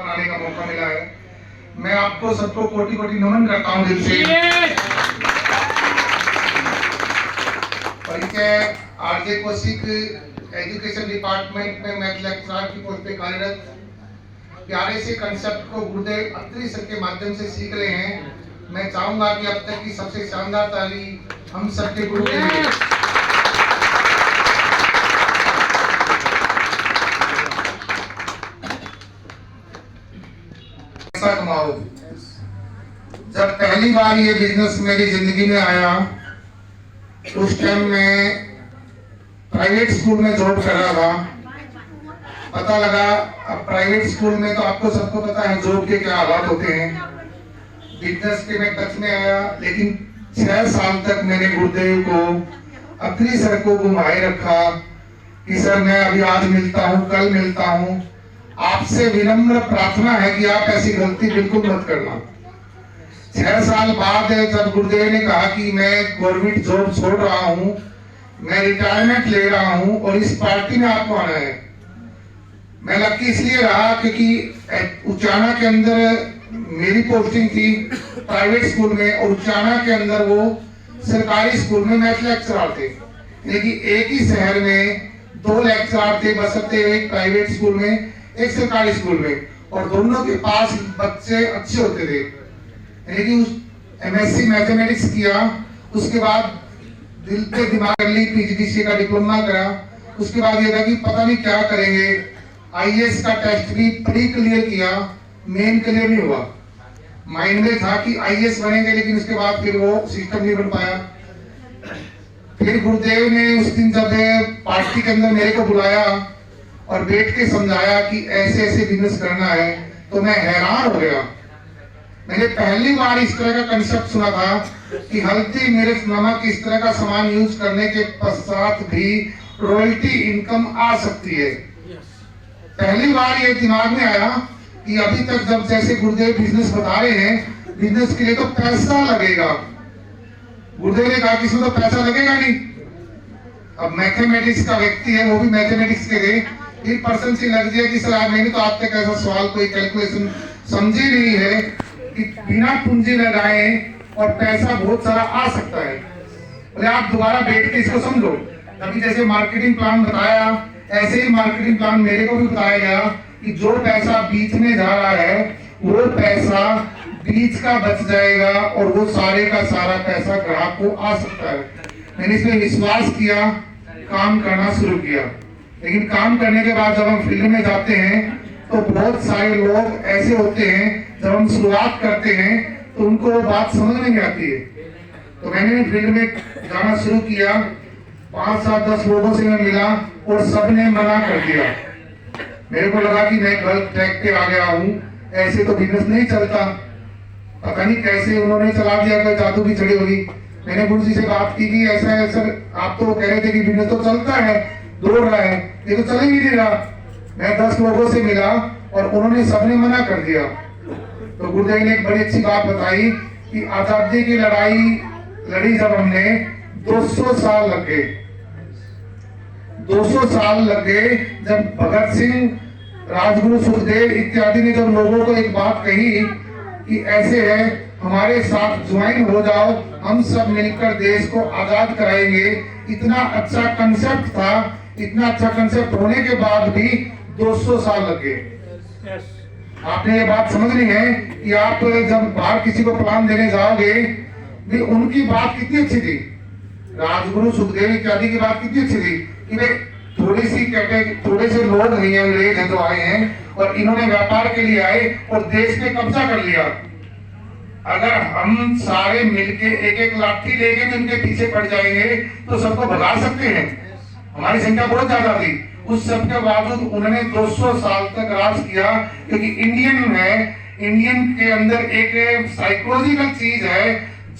आने का मौका मिला है। मैं आपको सबको कोटि कोटि नमन करता हूँ दिल से। परिचय आरजे कौशिक, एजुकेशन डिपार्टमेंट में मैथ लेक्चरर की पोस्ट पे कार्यरत। प्यारे से कंसेप्ट को गुरुदेव अत्रि सर के माध्यम से सीख रहे हैं। मैं चाहूंगा कि अब तक की सबसे शानदार ताली हम सबके गुरु के लिए। पैसा कमाओ। जब पहली बार ये बिजनेस मेरी जिंदगी में आया, उस टाइम मैं प्राइवेट स्कूल में जॉब कर रहा था। पता लगा अब प्राइवेट स्कूल में तो आपको सबको पता है जॉब के क्या हालात होते हैं। बिजनेस के मैं टच में आया, लेकिन 6 साल तक मैंने गुरुदेव को, अत्रि सर को घुमाए रखा कि सर मैं अभी आज मिलता हूँ, कल मिलता हूँ। आपसे विनम्र प्रार्थना है कि आप ऐसी गलती बिल्कुल मत करना। 6 साल बाद जब गुरुदेव ने कहा कि मैं गवर्नमेंट जॉब छोड़ रहा हूँ, मैं रिटायरमेंट ले रहा हूँ और इस पार्टी में आपको आना है। मैं लकी इसलिए रहा क्योंकि उचाना के अंदर मेरी पोस्टिंग थी प्राइवेट स्कूल में, और उचाना के अंदर वो सरकारी स्कूल में मैथ लेक्चरर थे। लेकिन एक ही शहर में 2 लेक्चरर थे, बसते एक प्राइवेट स्कूल में एक सरकारी स्कूल में, और दोनों के पास बच्चे अच्छे होते थे। लेकिन एमएससी मैथमेटिक्स किया, उसके बाद दिल पे दिमाग कर ली, पीजीडीसी का डिप्लोमा करा। उसके बाद ये था कि पता नहीं क्या करेंगे। आईएएस का टेस्ट भी प्री क्लियर किया, मेन क्लियर नहीं हुआ। माइंड में था कि आईएएस बनेंगे, लेकिन उसके बाद फिर वो सिस्टम नहीं बन पाया। फिर गुरुदेव ने उस दिन जब पार्टी के अंदर मेरे को बुलाया और बैठ के समझाया कि ऐसे ऐसे बिजनेस करना है, तो मैं हैरान हो गया। मैंने पहली बार इस तरह का कंसेप्ट सुना था कि हल्दी मिर्च नमक इस तरह का सामान यूज करने के पश्चात भी रॉयल्टी इनकम आ सकती है। पहली बार ये दिमाग में आया कि अभी तक जब जैसे गुरुदेव बिजनेस बता रहे हैं, बिजनेस के लिए तो पैसा लगेगा। गुरुदेव ने कहा कि इसमें तो पैसा लगेगा नहीं। अब मैथमेटिक्स का व्यक्ति है, वो भी मैथमेटिक्स के थे, 1% से लग जाए कि सर मैंने तो आप तक ऐसा सवाल कोई कैलकुलेशन समझी नहीं है कि बिना पूंजी लगाए और पैसा बहुत सारा आ सकता है। बोले आप दोबारा बैठ के इसको समझो। अभी जैसे मार्केटिंग प्लान बताया, ऐसे ही मार्केटिंग प्लान मेरे को भी बताया गया कि जो पैसा बीच में जा रहा है वो पैसा बीच का बच जाएगा और वो सारे का सारा पैसा ग्राहक को आ सकता है। मैंने इसमें विश्वास किया, काम करना शुरू किया। लेकिन काम करने के बाद जब हम फील्ड में जाते हैं तो बहुत सारे लोग ऐसे होते हैं, जब हम शुरुआत करते हैं तो उनको वो बात समझ नहीं आती है। तो मैंने फील्ड में जाना शुरू किया, 5, 7, 10 लोगों से मैं मिला और सबने मना कर दिया। मेरे को लगा कि मैं गलत ट्रैक पे आ गया हूँ, ऐसे तो बिजनेस नहीं चलता। पता नहीं कैसे उन्होंने चला दिया, कोई जादू की चढ़ी होगी। मैंने गुरु जी से बात की कि ऐसा है सर, आप तो कह रहे थे कि बिजनेस तो चलता है, दौड़ रहा है, ये तो चल ही नहीं रहा। मैं 10 लोगों से मिला और उन्होंने सबने मना कर दिया। तो गुरुदेव ने एक बड़ी अच्छी बात बताई कि आजादी की लड़ाई लड़ी जब हमने, 200 साल लग गए। 200 साल लग गए जब भगत सिंह, राजगुरु, सुखदेव इत्यादि ने जब लोगों को एक बात कही कि ऐसे है, हमारे साथ ज्वाइन हो जाओ, हम सब मिलकर देश को आजाद कराएंगे। इतना अच्छा कंसेप्ट था। इतना अच्छा कंसेप्ट होने के बाद भी 200 साल लग गए। आपने ये बात समझनी है कि आप जब बाहर किसी को प्लान देने जाओगे, भी उनकी बात कितनी अच्छी थी, राजगुरु, सुखदेव इत्यादि की बात कितनी अच्छी थी कि भाई थोड़े से लोग नहीं है, अंग्रेज हैं जो आए हैं और इन्होंने व्यापार के लिए आए और देश पे कब्जा कर लिया। अगर हम सारे मिलके एक लाठी लेके भी उनके पीछे पड़ जाएंगे तो सबको भगा सकते हैं। हमारी संख्या बहुत ज्यादा थी, उस सब के बावजूद उन्होंने 200 साल तक राज किया। क्योंकि इंडियन है, इंडियन के अंदर एक साइकोलॉजिकल चीज है,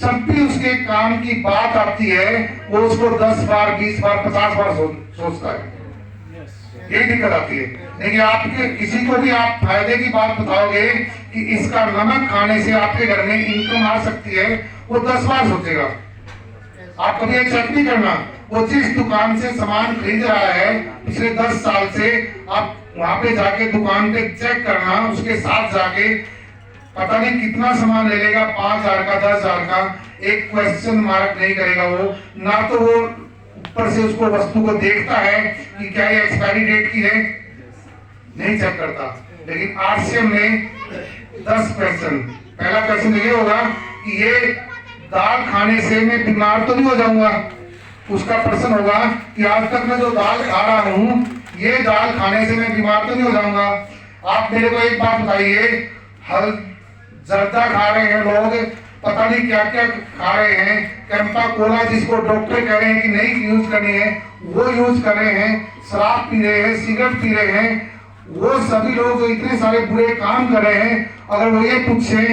जब भी उसके काम की बात आती है वो उसको 10 बार, 20 बार, 50 बार सोचता है। ये दिक्कत आती है। लेकिन आपके किसी को भी आप फायदे की बात बताओगे कि इसका नमक खाने से आपके घर में इनकम आ सकती है, वो 10 बार सोचेगा। आप कभी एक चेक नहीं करना, वो जिस दुकान से सामान खरीद रहा है पिछले 10 साल से, आप वहां पे जाके दुकान पे चेक करना, उसके साथ जाके पता नहीं कितना सामान ले लेगा, 5,000 का 10,000 का, एक क्वेश्चन मार्क नहीं करेगा वो। ना तो वो ऊपर से उसको वस्तु को देखता है कि क्या ये एक्सपायरी डेट की है, नहीं चेक करता। लेकिन आरसीएम में 10 क्वेश्चन। पहला क्वेश्चन ये होगा कि ये दाल खाने से मैं बीमार तो नहीं हो जाऊंगा। उसका प्रश्न होगा कि आज तक मैं जो दाल खा रहा हूं, ये दाल खाने से मैं बीमार तो नहीं हो जाऊंगा। आप मेरे को एक बात बताइए, हल जर्दा खा रहे हैं लोग, पता नहीं क्या क्या खा रहे हैं, कैंपा कोला जिसको डॉक्टर कह रहे हैं कि नहीं यूज करनी है, वो यूज कर रहे हैं, शराब पी रहे हैं, सिगरेट पी रहे हैं। वो सभी लोग जो इतने सारे बुरे काम कर रहे हैं, अगर वो ये पूछे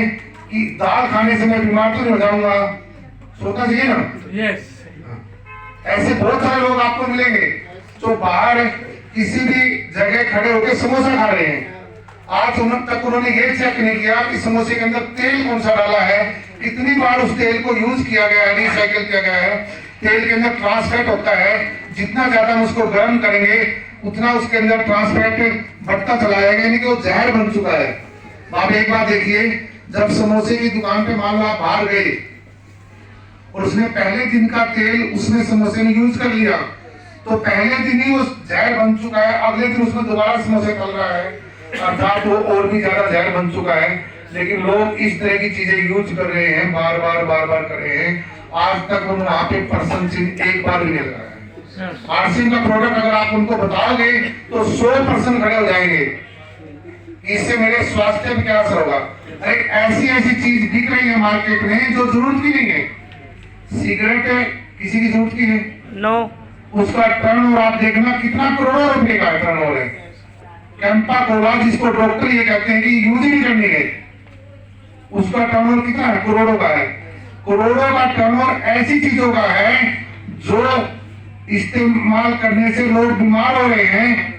कि दाल खाने से मैं बीमार तो नहीं हो जाऊंगा, सोचना चाहिए ना। यस। ऐसे बहुत सारे लोग आपको मिलेंगे जो बाहर किसी भी जगह खड़े होकर समोसा खा रहे हैं। आज तक उन्होंने ये चेक नहीं किया कि समोसे के अंदर तेल कौन सा डाला है, कितनी बार उस तेल को यूज किया गया है, रिसाइकिल किया गया है। तेल के अंदर ट्रांसफैट होता है, जितना ज्यादा हम उसको गर्म करेंगे उतना उसके अंदर ट्रांसफैट बढ़ता चला जाएगा, यानी कि वो जहर बन चुका है। आप एक बात देखिए, जब समोसे की दुकान पे मान लो आप बाहर गए और उसने पहले दिन का तेल उसने समोसे में यूज कर लिया, तो पहले दिन ही वो जहर बन चुका है, अगले दिन उसमें दोबारा समोसे तल रहा है, अर्थात वो और भी ज्यादा जहर बन चुका है। लेकिन लोग इस तरह की चीजें यूज कर रहे हैं, बार बार कर रहे हैं। आज तक हम वहां पे पर्सन चिन्ह एक बार भी नहीं लगा है। आरसीएम का प्रोडक्ट अगर आप उनको बताओगे तो 100% खड़े हो जाएंगे, इससे मेरे स्वास्थ्य पे क्या असर होगा। एक ऐसी चीज बिक रही है मार्केट में जो जरूरत की नहीं है। सिगरेट किसी की जरूरत की है? नो। उसका टर्नओवर आप देखना कितना करोड़ों रुपए का टर्नओवर है। कैंपा कोला जिसको डॉक्टर ये कहते हैं कि यूज ही नहीं करनी है, उसका टर्नओवर कितना है? करोड़ों का है। करोड़ों का टर्नओवर ऐसी चीजों का है जो इस्तेमाल करने से लोग बीमार हो रहे हैं,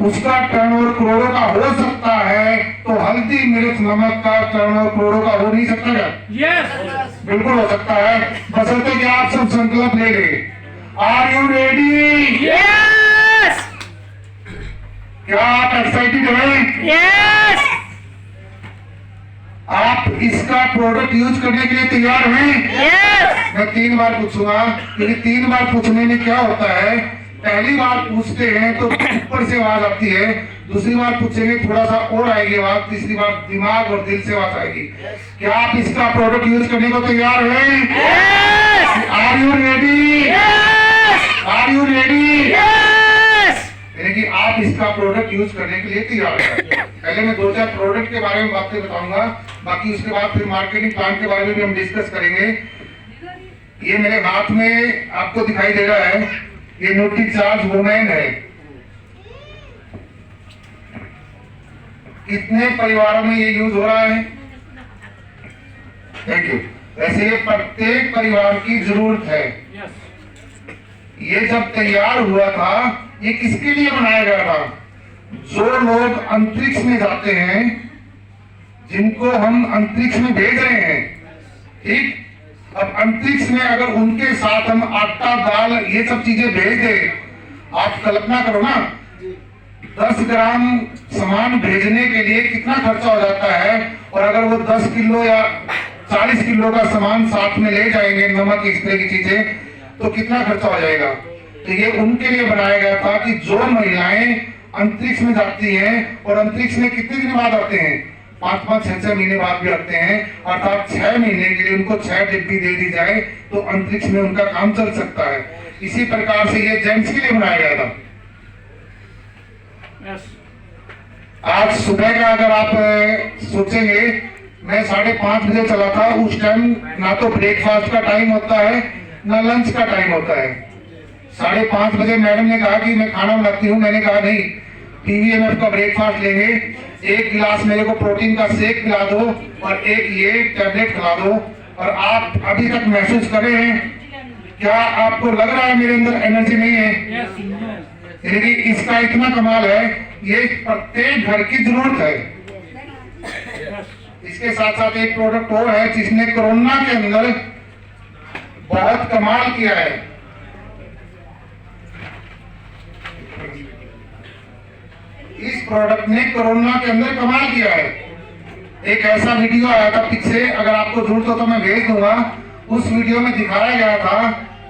उसका टर्नओवर करोड़ों का हो सकता है, तो हल्दी मिर्च नमक का टर्नओवर करोड़ों का हो नहीं सकता क्या? यस। बिल्कुल हो सकता है, बशर्ते कि आप सब संकल्प ले लें। Are you ready? यस। क्या आप एक्साइटेड हैं? यस। आप इसका प्रोडक्ट यूज करने के लिए तैयार हैं? यस। मैं 3 बार पूछूंगा, क्योंकि 3 बार पूछने में क्या होता है, पहली बार पूछते हैं तो ऊपर से आवाज आती है, दूसरी बार पूछेंगे थोड़ा सा और आएगी आवाज, तीसरी बार दिमाग और दिल से आवाज आएगी। क्या आप इसका प्रोडक्ट यूज करने को तैयार हैं? Yes. Are you ready? Yes. Are you ready? Yes. यानी कि आप इसका प्रोडक्ट यूज करने के लिए तैयार हैं। पहले मैं 2-4 प्रोडक्ट के बारे में बातें बताऊंगा, बाकी उसके बाद फिर मार्केटिंग प्लान के बारे में भी हम डिस्कस करेंगे। ये मेरे हाथ में आपको दिखाई दे रहा है, ये न्यूट्रीचार्ज वुमेन है। कितने परिवारों में ये यूज हो रहा है? Thank you. वैसे ये प्रत्येक परिवार की जरूरत है। ये जब तैयार हुआ था, ये किसके लिए बनाया गया था? जो लोग अंतरिक्ष में जाते हैं, जिनको हम अंतरिक्ष में भेज रहे हैं, ठीक? अब अंतरिक्ष में अगर उनके साथ हम आटा दाल ये सब चीजें भेज दे, आप कल्पना करो ना, 10 ग्राम सामान भेजने के लिए कितना खर्चा हो जाता है। और अगर वो 10 किलो या 40 किलो का सामान साथ में ले जाएंगे, नमक इस तरह की चीजें, तो कितना खर्चा हो जाएगा। तो ये उनके लिए बनाया गया था कि जो महिलाएं अंतरिक्ष में जाती हैं, और अंतरिक्ष में कितने दिन बाद आते हैं? 5-5, 6-6 महीने बाद भी आते हैं, अर्थात 6 महीने के लिए उनको 6 डिब्बी दे दी जाए तो अंतरिक्ष में उनका काम चल सकता है। इसी प्रकार से ये जेंट्स के लिए बनाया गया था। आज सुबह का अगर आप सोचेंगे, मैं 5:30 बजे चला था, उस टाइम ना तो ब्रेकफास्ट का टाइम होता है ना लंच का टाइम होता है। 5:30 बजे मैडम ने कहा कि मैं खाना बनाती हूँ, मैंने कहा नहीं, पीवीएमएफ का ब्रेकफास्ट लेंगे, 1 गिलास मेरे को प्रोटीन का शेक पिला दो और एक ये टैबलेट खिला दो। और आप अभी तक महसूस कर रहे हैं? क्या आपको लग रहा है मेरे अंदर एनर्जी नहीं है? यानी इसका इतना कमाल है, ये प्रत्येक घर की जरूरत है। इसके साथ साथ एक प्रोडक्ट और है जिसने कोरोना के अंदर बहुत कमाल किया है। इस प्रोडक्ट ने कोरोना के अंदर कमाल किया है। एक ऐसा वीडियो आया था पीछे, अगर आपको जरूरत हो तो मैं भेज दूंगा। उस वीडियो में दिखाया गया था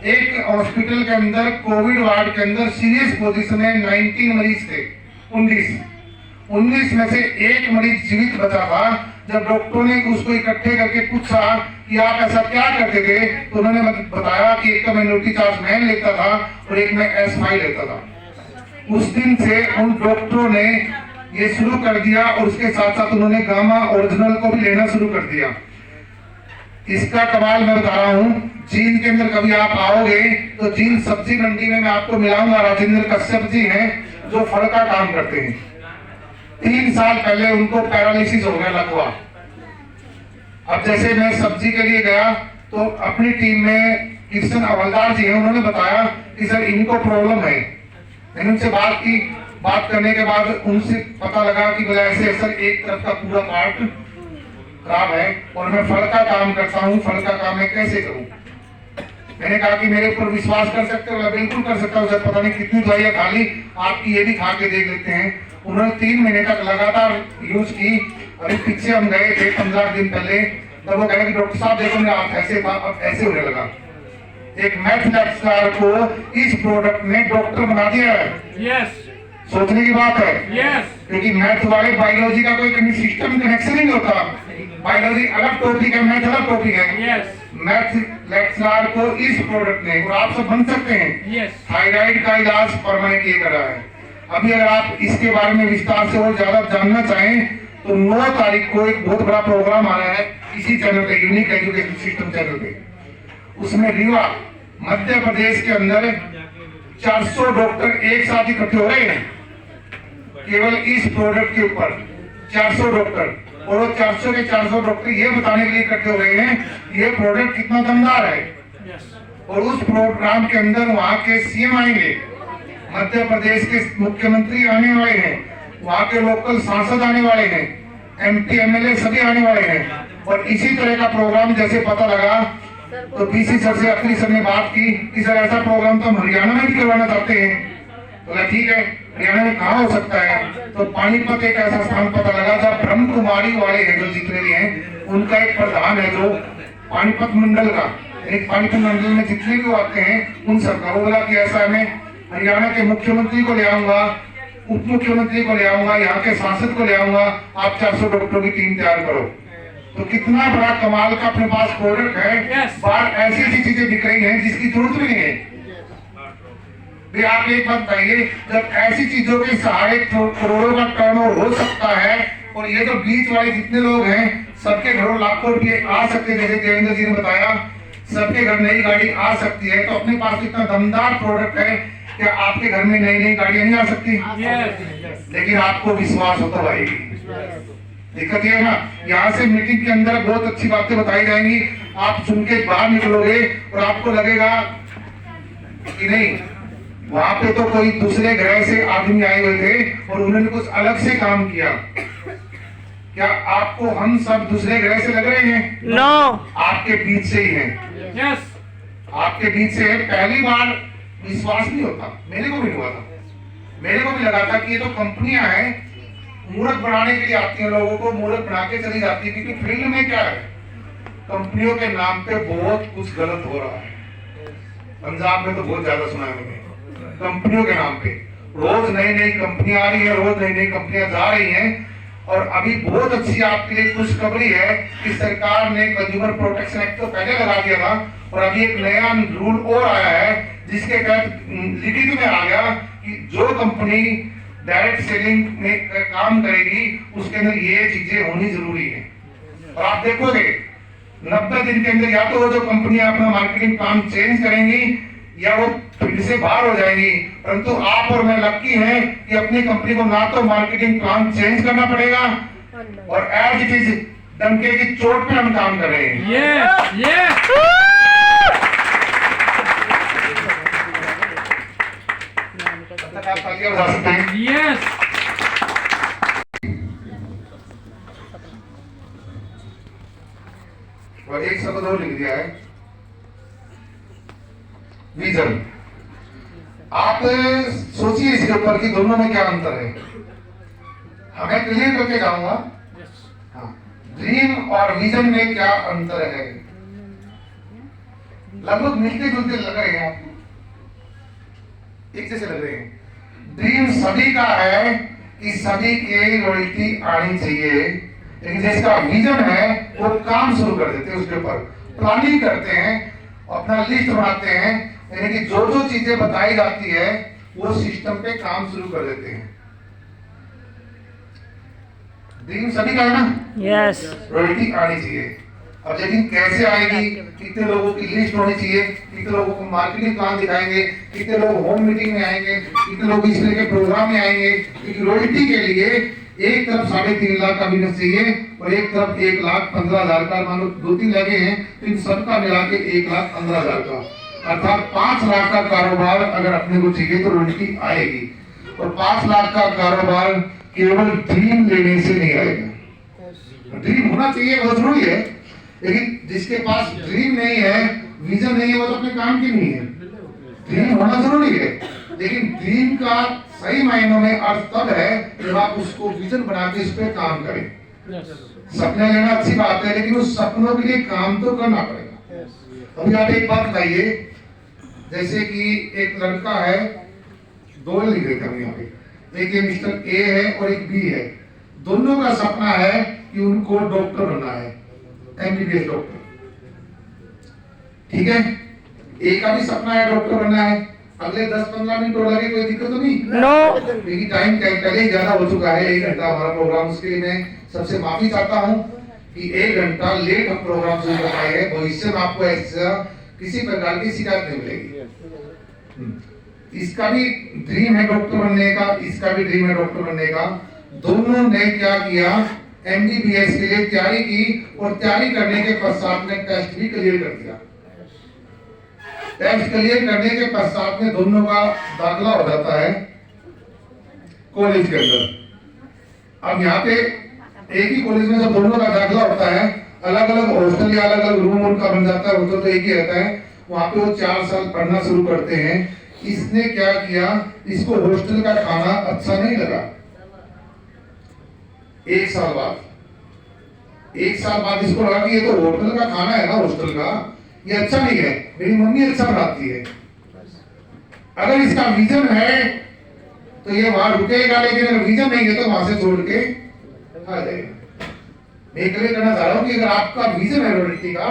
एक हॉस्पिटल के अंदर कोविड वार्ड के अंदर सीरियस पोजीशन में 19 मरीज थे, 19 में से एक मरीज जीवित बचा था। जब डॉक्टरों ने उसको इकट्ठे करके पूछा कि आप ऐसा क्या करते थे, तो उन्होंने बताया कि एक तो मैं ड्यूटी चार्ज मैन लेता था और एक मैं S5 लेता था। उस दिन से उन डॉक्टरों ने ये शुरू कर दिया और उसके साथ साथ उन्होंने गामा ओरिजिनल को भी लेना शुरू कर दिया। इसका कमाल मैं बता रहा हूँ, जींद के अंदर कभी आप आओगे तो जींद सब्जी मंडी में मैं आपको मिलाऊंगा, राजेंद्र कश्यप जी हैं जो फल का काम करते हैं। 3 साल पहले उनको पैरालिसिस हो गया लकवा। अब जैसे मैं सब्जी के लिए गया तो अपनी टीम में कृष्ण हवलदार जी हैं, उन्होंने बताया कि सर इनको प्रॉब्लम है। मैंने उनसे बात की, बात करने के बाद उनसे पता लगा कि बोला ऐसे सर एक तरफ का पूरा पार्ट खराब है और मैं फल का काम करता हूँ, फल का काम मैं कैसे करूँ। मैंने कहा कि मेरे ऊपर विश्वास कर सकते हो? बिल्कुल कर सकता हूँ सर, पता नहीं कितनी दवाइयाँ खा ली, आपकी ये भी खा के देख लेते हैं। उन्होंने 3 महीने तक लगातार यूज की। अभी पीछे हम गए थे 15 दिन पहले, तब वो कह रहे कि डॉक्टर साहब देखो मेरा हाथ ऐसे था, अब ऐसे होने लगा। एक मैथ लेक्चरर को इस प्रोडक्ट ने डॉक्टर बना दिया है। यस, सोचने की बात है। यस, क्योंकि मैथ वाले बायोलॉजी का कोई सिस्टम कनेक्शन ही नहीं होता। बायोलॉजी अलग टॉपिक है, मैथ अलग टॉपिक है। यस, मैथ लेक्चरर को इस प्रोडक्ट ने, और आप सब बन सकते हैं। यस, थायराइड का इलाज परमानेंट ये कर रहा है। अभी अगर आप इसके बारे में विस्तार से और ज्यादा जानना चाहें तो 9 तारीख को एक बहुत बड़ा प्रोग्राम आ रहा है इसी चैनल पे, यूनिक एजुकेशन सिस्टम चैनल पे। उसमें रीवा मध्य प्रदेश के अंदर 400 डॉक्टर एक साथ इकट्ठे हो रहे हैं केवल इस प्रोडक्ट के ऊपर। 400 डॉक्टर, और वो 400 के 400 डॉक्टर ये बताने के लिए इकट्ठे हो रहे हैं ये प्रोडक्ट कितना दमदार है। और उस प्रोग्राम के अंदर वहां के सीएम आएंगे, मध्य प्रदेश के मुख्यमंत्री आने वाले हैं, वहां के लोकल सांसद आने वाले हैं, MP MLA सभी आने वाले हैं। और इसी तरह का प्रोग्राम जैसे पता लगा तो DC सर से अखिली सर ने बात की कि सर ऐसा प्रोग्राम तो हम हरियाणा में भी करवाना चाहते हैं। तो ठीक है, हरियाणा में कहाँ हो सकता है? तो पानीपत एक ऐसा स्थान पता लगा जहाँ ब्रह्म कुमारी वाले हैं जो जितने भी हैं, उनका एक प्रधान है जो पानीपत मंडल का, एक पानीपत मंडल में जितने भी आते हैं उन सबका। वो बोला कि ऐसा मैं हरियाणा के मुख्यमंत्री को ले आऊंगा, उप मुख्यमंत्री को ले आऊंगा, यहाँ के सांसद को ले आऊंगा, आप 400 डॉक्टरों की टीम तैयार करो। तो कितना बड़ा कमाल का अपने पास प्रोडक्ट है। बाहर ऐसी ऐसी चीजें बिक रही हैं जिसकी जरूरत भी नहीं है। भी आप एक बात बताइए, जब ऐसी चीजों के सहारे करोड़ों का टर्नओवर हो सकता है और ये तो बीच वाले जितने लोग हैं सबके घरों लाखों रुपये आ सकते हैं, जैसे देवेंद्र जी ने बताया सबके घर नई गाड़ी आ सकती है। तो अपने पास इतना दमदार प्रोडक्ट है, क्या आपके घर में नई नई गाड़ियां नहीं आ सकती? लेकिन आपको विश्वास हो तो आएगी। दिक्कत ये है ना, यहाँ से मीटिंग के अंदर बहुत अच्छी बातें बताई जाएंगी, आप सुन के बाहर निकलोगे और आपको लगेगा कि नहीं वहां पे तो कोई दूसरे ग्रह से आदमी आए हुए थे और उन्होंने कुछ अलग से काम किया। क्या आपको हम सब दूसरे ग्रह से लग रहे हैं? नो, आपके बीच से ही हैं। यस, आपके बीच से पहली बार विश्वास नहीं होता, मेरे को भी नहीं हुआ था। मेरे को भी लगा था कि ये तो कंपनियां हैं मूर्ख बनाने के लिए आती हैं, लोगों को मूर्ख बना के चली जाती है। क्योंकि फील्ड में क्या है, कंपनियों के नाम पे बहुत कुछ गलत हो रहा है। पंजाब में तो बहुत ज्यादा सुना है मैंने, कंपनियों के नाम पे रोज नई नई कंपनियां आ रही है, रोज नई नई कंपनियां जा रही हैं। और अभी बहुत अच्छी आपके लिए खुशखबरी है कि सरकार ने कंज्यूमर प्रोटेक्शन एक्ट तो पहले लगा दिया था और अभी एक नया रूल और आया है जिसके तहत लिखित में आ गया कि जो कंपनी डायरेक्ट सेलिंग में काम करेगी उसके अंदर ये चीजें होनी जरूरी है। और आप देखोगे 90 दिन के अंदर या तो वो जो कंपनियां अपना मार्केटिंग प्लान चेंज करेंगी या वो फिर से बाहर हो जाएंगी। परंतु आप और मैं लकी हैं कि अपनी कंपनी को ना तो मार्केटिंग प्लान चेंज करना पड़ेगा और एज इट इज डंके की चोट पे हम काम कर रहे हैं। आप तालियां बजा सकते हैं। और एक शब्द और लिख दिया है, विजन। आप सोचिए इसके ऊपर कि दोनों में क्या अंतर है। हमें क्लियर करके जाऊंगा। हाँ, ड्रीम और विजन में क्या अंतर है? लगभग मिलते जुलते लग रहे हैं आपको, एक जैसे लग रहे हैं। ड्रीम सभी का है कि सभी के रॉयल्टी आनी चाहिए, लेकिन जिसका विजन है वो काम शुरू कर देते हैं, उसके ऊपर प्लानिंग करते हैं, अपना लिस्ट बनाते हैं, यानी कि जो जो चीजें बताई जाती है वो सिस्टम पे काम शुरू कर देते हैं। ड्रीम सभी का है ना? यस। रॉयल्टी आनी चाहिए। अब लेकिन कैसे आएगी? कितने लोगों की लिस्ट होनी चाहिए, कितने लोगों को मार्केटिंग प्लान दिखाएंगे, कितने लोग होम मीटिंग में आएंगे, कितने लोग इस तरह के प्रोग्राम में आएंगे। क्योंकि रॉयल्टी के लिए एक तरफ 3.5 लाख का बिजनेस चाहिए और एक तरफ 1,15,000 का, मान लो 2-3 लगे हैं तो इन सबका मिला के 1,15,000 का, अर्थात 5 लाख का कारोबार अगर अपने को चाहिए तो रॉयल्टी आएगी। और 5 लाख का कारोबार केवल ड्रीम लेने से नहीं आएगा। ड्रीम होना चाहिए, बहुत जरूरी है, लेकिन जिसके पास ड्रीम नहीं है, विजन नहीं है, वो तो अपने काम की नहीं है। ड्रीम होना जरूरी है, लेकिन ड्रीम का सही मायनों में अर्थ तब है जब आप उसको विजन बना के इस पे काम करें। सपने लेना अच्छी बात है, लेकिन उस सपनों के लिए काम तो करना पड़ेगा। अभी आप एक बात बताइए, जैसे कि एक लड़का है, 2 लिख देते हैं यहाँ पे, एक ये मिस्टर ए है और एक बी है। दोनों का सपना है कि उनको डॉक्टर बनना है, एमबीबीएस डॉक्टर, ठीक है। ए का भी सपना है डॉक्टर बनना है। अगले 10-15 मिनट और लगे, कोई दिक्कत तो नहीं? नो। लेकिन टाइम पहले ही ज्यादा हो चुका है, 1 घंटा हमारा प्रोग्राम। उसके लिए मैं सबसे माफी चाहता हूँ कि 1 घंटा लेट हम प्रोग्राम शुरू कर पाए हैं। भविष्य में आपको ऐसा किसी प्रकार की शिकायत नहीं मिलेगी। इसका भी ड्रीम है डॉक्टर बनने का, इसका भी ड्रीम है डॉक्टर बनने का। दोनों ने क्या किया? एमबीबीएस के लिए तैयारी की और तैयारी करने के पश्चात में टेस्ट भी क्लियर कर दिया। टेस्ट क्लियर करने के पश्चात में दोनों का दाखिला हो जाता है कॉलेज के अंदर। अब यहाँ पे एक ही कॉलेज में जब दोनों का दाखिला होता है, अलग अलग हॉस्टल या अलग अलग रूम उनका बन जाता है, हॉस्टल तो एक ही रहता है। वहां पे वो 4 साल पढ़ना शुरू करते हैं। इसने क्या किया? इसको हॉस्टल का खाना अच्छा नहीं लगा। 1 साल बाद इसको लगा कि ये तो होटल का खाना है ना, हॉस्टल का, ये अच्छा नहीं है, मेरी मम्मी अच्छा बनाती है। अगर इसका विजन है तो ये वहां रुकेगा, लेकिन अगर विजन नहीं है तो वहां से छोड़ के आ जाएगा। मैं क्लियर करना चाह रहा हूं कि अगर आपका विजन है रॉयल्टी का,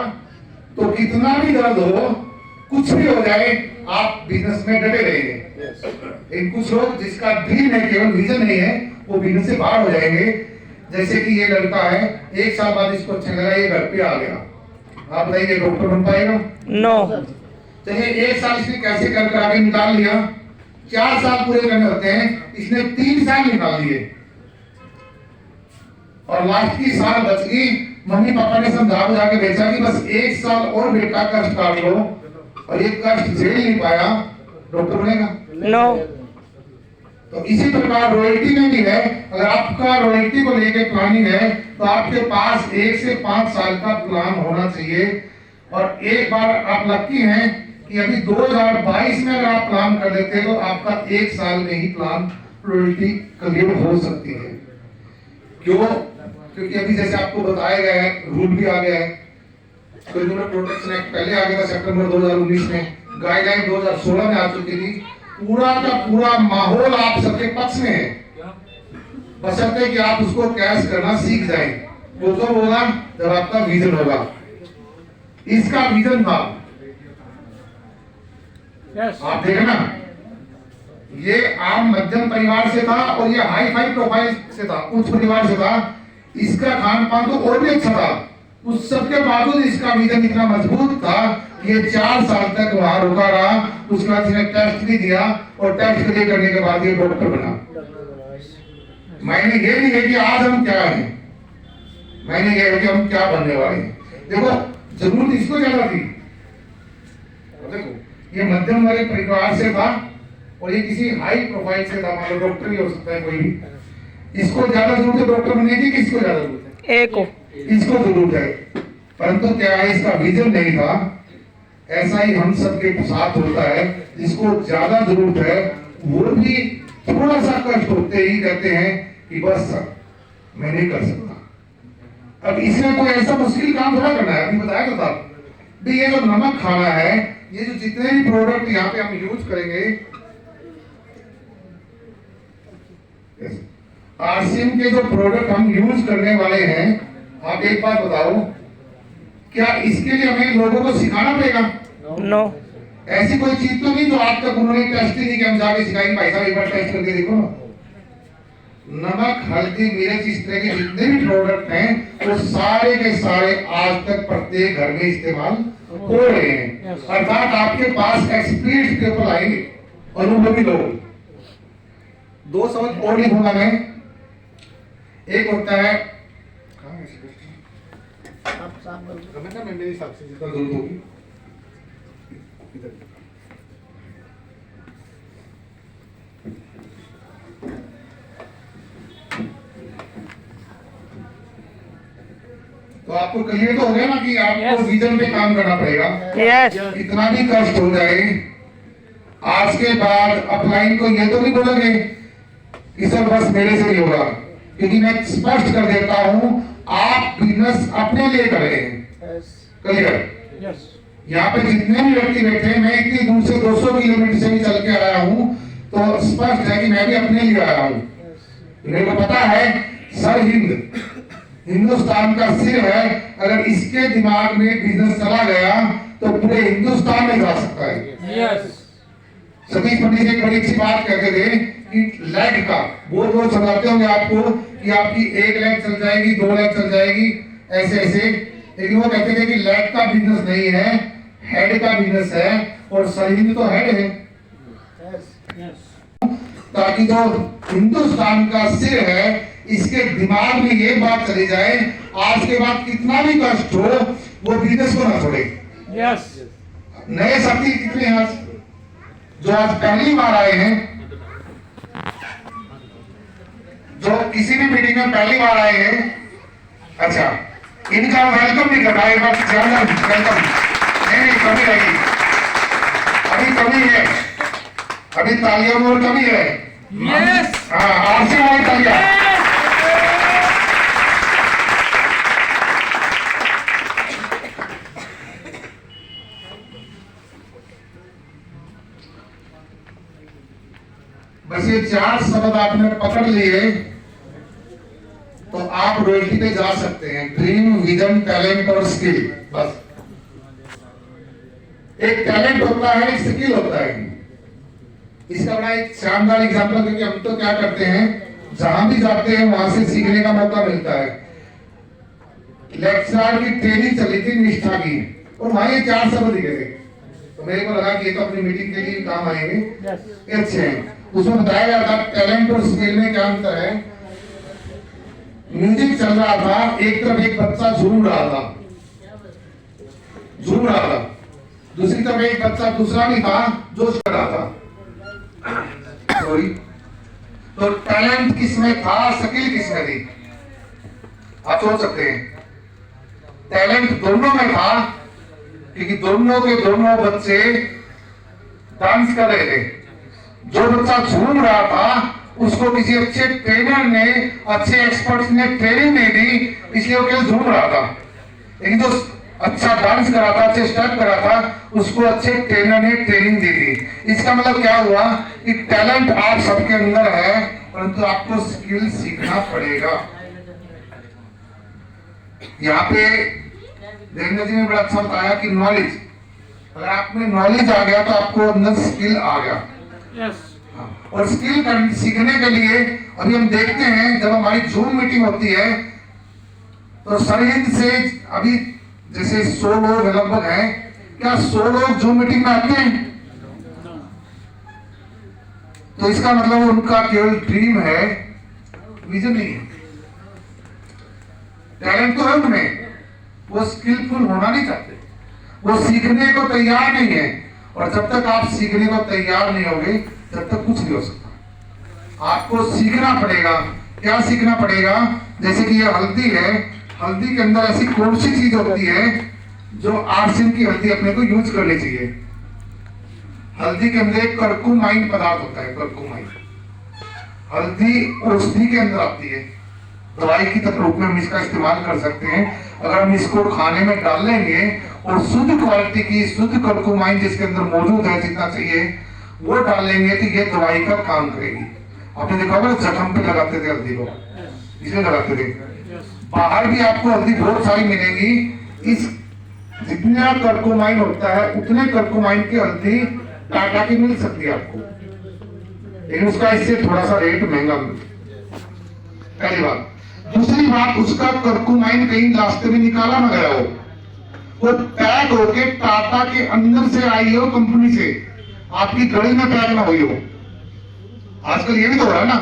तो कितना भी दर्द हो, कुछ भी हो जाए, आप बिजनेस में डटे रहेंगे। लेकिन कुछ लोग जिसका ड्रीम है, केवल विजन नहीं है, वो बिजनेस से बाहर हो जाएंगे। जैसे कि ये लड़का है, 1 साल बाद इसको अच्छा लगा, ये घर पे आ गया। आप बताइए डॉक्टर बन पाएगा? नो। चलिए 1 साल इसने कैसे कर आगे निकाल लिया। 4 साल पूरे करने होते हैं, इसने 3 साल निकाल लिए और लास्ट की साल बच गई। मम्मी पापा ने समझा बुझा के भेजा कि बस 1 साल और बेटा कष्ट काट लो, और ये कष्ट झेल नहीं पाया, डॉक्टर बनेगा? नो। तो इसी प्रकार रॉयल्टी में भी है। अगर आपका रॉयल्टी को लेके प्लानिंग है तो आपके पास 1 से 5 साल का प्लान होना चाहिए। और एक बार आप लकी हैं कि अभी 2022 में अगर आप प्लान कर लेते हैं तो आपका 1 साल में ही प्लान रॉयल्टी क्लियर हो सकती है। क्यों? क्योंकि अभी जैसे आपको बताया गया है, रूल भी आ गया है। कंज्यूमर प्रोटेक्शन एक्ट पहले आ गया था सितंबर 2019 में, गाइडलाइन 2016 में आ चुकी थी। पूरा का पूरा माहौल आप सबके पक्ष में है, बशर्ते कि आप उसको कैश करना सीख जाएं। वो तो होगा जब आपका विजन होगा। इसका विजन था, आप देखना, ये आम मध्यम परिवार से था और ये हाई फाई प्रोफाइल से था, उच्च परिवार से था। इसका खान पान तो और भी अच्छा था। उस सबके बावजूद इसका विजन इतना मजबूत था कि ये 4 साल तक वहां रुका रहा। उसके बाद इसने टेस्ट भी दिया और टेस्ट क्लियर करने के बाद ये डॉक्टर बना। मैंने ये नहीं है कि आज हम क्या हैं, मैंने ये है कि हम क्या बनने वाले हैं। देखो जरूरत इसको ज्यादा थी। देखो ये मध्यम वर्ग परिवार से था और ये किसी हाई प्रोफाइल से था, मान लो डॉक्टर भी हो सकता है कोई भी। इसको ज्यादा जरूरत है डॉक्टर बनने की, किसको ज्यादा जरूरत है? एक को। इसको जरूरत है, परंतु क्या है, इसका विजन नहीं था। ऐसा ही हम सबके साथ होता है, जिसको ज्यादा जरूरत है वो भी थोड़ा सा कष्ट होते ही कहते हैं कि बस सर मैं नहीं कर सकता। अब इसमें कोई ऐसा मुश्किल काम थोड़ा करना है, अभी बताया तो था भाई ये जो नमक खाना है, ये जो जितने भी प्रोडक्ट यहाँ पे हम यूज करेंगे, आरसीएम के जो प्रोडक्ट हम यूज करने वाले हैं, आप एक बात बताओ, क्या इसके लिए हमें लोगों को सिखाना पड़ेगा? नो। ऐसी कोई चीज तो नहीं जो आज तक उन्होंने टेस्ट ही नहीं किया, हम जाके सिखाएंगे भाई साहब एक बार टेस्ट करके देखो ना। नमक, हल्दी, मिर्च, इस तरह के जितने भी प्रोडक्ट हैं वो सारे के सारे आज तक प्रत्येक घर में इस्तेमाल हो रहे हैं। अर्थात आपके पास एक्सपीरियंस पीपल आएंगे, अनुभवी लोग। दो सवाल और लिखूंगा मैं। एक होता है मेरे हिसाब से जितना दूर होगी तो आपको क्लियर तो हो गया ना कि आपको विजन पे काम करना पड़ेगा। यस। इतना भी कष्ट हो जाए, आज के बाद अपलाइन को ये तो नहीं बोलोगे कि सर बस मेरे से ही होगा, क्योंकि मैं स्पष्ट कर देता हूं आप बिजनेस अपने लिए कर रहे हैं। क्लियर? यहाँ पे जितने भी व्यक्ति बैठे हैं, मैं इतनी दूर से 200 किलोमीटर से भी चल के आया हूँ, तो स्पष्ट है कि मैं भी अपने लिए आया हूँ। मेरे को पता है सर हिंदुस्तान का सिर है, अगर इसके दिमाग में बिजनेस चला गया तो पूरे हिंदुस्तान में जा सकता है। यस। सतीश पंडित जी एक बड़ी अच्छी बात कहते थे कि लेग का बहुत लोग समझाते होंगे आपको कि आपकी एक लेग चल जाएगी, 2 लेग चल जाएगी, ऐसे ऐसे, लेकिन वो कहते थे कि लेग का बिजनेस नहीं है, हेड का बिजनेस है, और शरीर तो हेड है। ताकि जो हिंदुस्तान का सिर है इसके दिमाग में ये बात चली जाए, आज के बाद कितना भी कष्ट हो वो बिजनेस को ना छोड़े। यस। नए साथी कितने हैं आज जो आज पहली बार आए हैं, जो किसी भी मीटिंग में पहली बार आए हैं? अच्छा, इनका वेलकम नहीं कर रहा है, वेलकम नहीं, कमी रहेगी, अभी कमी है, अभी तालियों में और कमी है। यस। हाँ, आपसे और तालियां। बस ये 4 शब्द आपने पकड़ लिए तो आप रॉयल्टी पे जा सकते हैं। ड्रीम, विजन, टैलेंट और स्किल। बस एक टैलेंट होता है, एक स्किल होता है। इसका बड़ा एक शानदार एग्जांपल, क्योंकि हम तो क्या करते हैं, जहां भी जाते हैं वहां से सीखने का मौका मिलता है। लेक्चरर की ट्रेनिंग चली थी निष्ठा की, और वहां ये 4 शब्द लिखे थे, तो मेरे को लगा कि ये तो अपनी मीटिंग के लिए काम आएंगे, ये अच्छे हैं। उसमें बताया गया था टैलेंट और स्किल में क्या अंतर है। म्यूजिक चल रहा था, एक तरफ एक बच्चा झूम रहा था, दूसरी तरफ एक बच्चा दूसरा भी था जो कर रहा था। सॉरी, तो टैलेंट किसमें था, स्किल किसमें थी? आप सोच सकते हैं। टैलेंट दोनों में था, क्योंकि दोनों के दोनों बच्चे डांस कर रहे थे। जो बच्चा झूम रहा था उसको किसी अच्छे ट्रेनर ने, अच्छे एक्सपर्ट ने ट्रेनिंग नहीं दी, इसलिए वो केवल झूम रहा था। लेकिन जो अच्छा डांस करा था, अच्छे स्टेप करा था, उसको अच्छे ट्रेनर ने ट्रेनिंग दी थी। इसका मतलब क्या हुआ कि टैलेंट आप सबके अंदर है, परंतु आपको स्किल सीखना पड़ेगा। यहाँ पे देवेंद्र जी ने बड़ा अच्छा बताया कि नॉलेज, अगर आप में नॉलेज आ गया तो आपको अंदर स्किल आ गया। यस। और स्किल सीखने के लिए अभी हम देखते हैं, जब हमारी जूम मीटिंग होती है तो सरहिंद से अभी जैसे 100 लोग लगभग हैं, क्या 100 लोग जूम मीटिंग में आते हैं? तो इसका मतलब उनका केवल ड्रीम है, विजन नहीं है। टैलेंट तो है उनमें, वो स्किलफुल होना नहीं चाहते, वो सीखने को तैयार नहीं है। और जब तक आप सीखने को तैयार नहीं होगे तब तक कुछ नहीं हो सकता। आपको सीखना पड़ेगा। क्या सीखना पड़ेगा? जैसे कि ये हल्दी है, हल्दी के अंदर ऐसी कौन सी चीज होती है जो आरसीएम की हल्दी अपने को यूज करनी चाहिए? हल्दी के अंदर एक कर्कुमाइन पदार्थ होता है, कर्कुमाइन। हल्दी औषधि के अंदर आती है, दवाई की रूप में हम इसका इस्तेमाल कर सकते हैं। अगर हम इसको खाने में डाल लेंगे और शुद्ध क्वालिटी की शुद्ध कर्कुमाइन जिसके अंदर मौजूद है, जितना चाहिए वो डाल लेंगे, तो ये दवाई का काम करेगी। आपने देखा होगा जख्म पे लगाते थे हल्दी को, इसमें लगाते थे। बाहर भी आपको हल्दी बहुत सारी मिलेगी। इस जितना कर्कुमाइन होता है उतने कर्कुमाइन की हल्दी टाटा की मिल सकती है आपको, लेकिन उसका इससे थोड़ा सा रेट महंगा मिलता। पहली बात। दूसरी बात, उसका कर्कुमाइन कहीं रास्ते में निकाला ना गया हो, वो पैक होके टाटा के अंदर से आई हो, कंपनी से, आपकी गली में पैक ना हुई हो। आजकल ये भी तो हो रहा है ना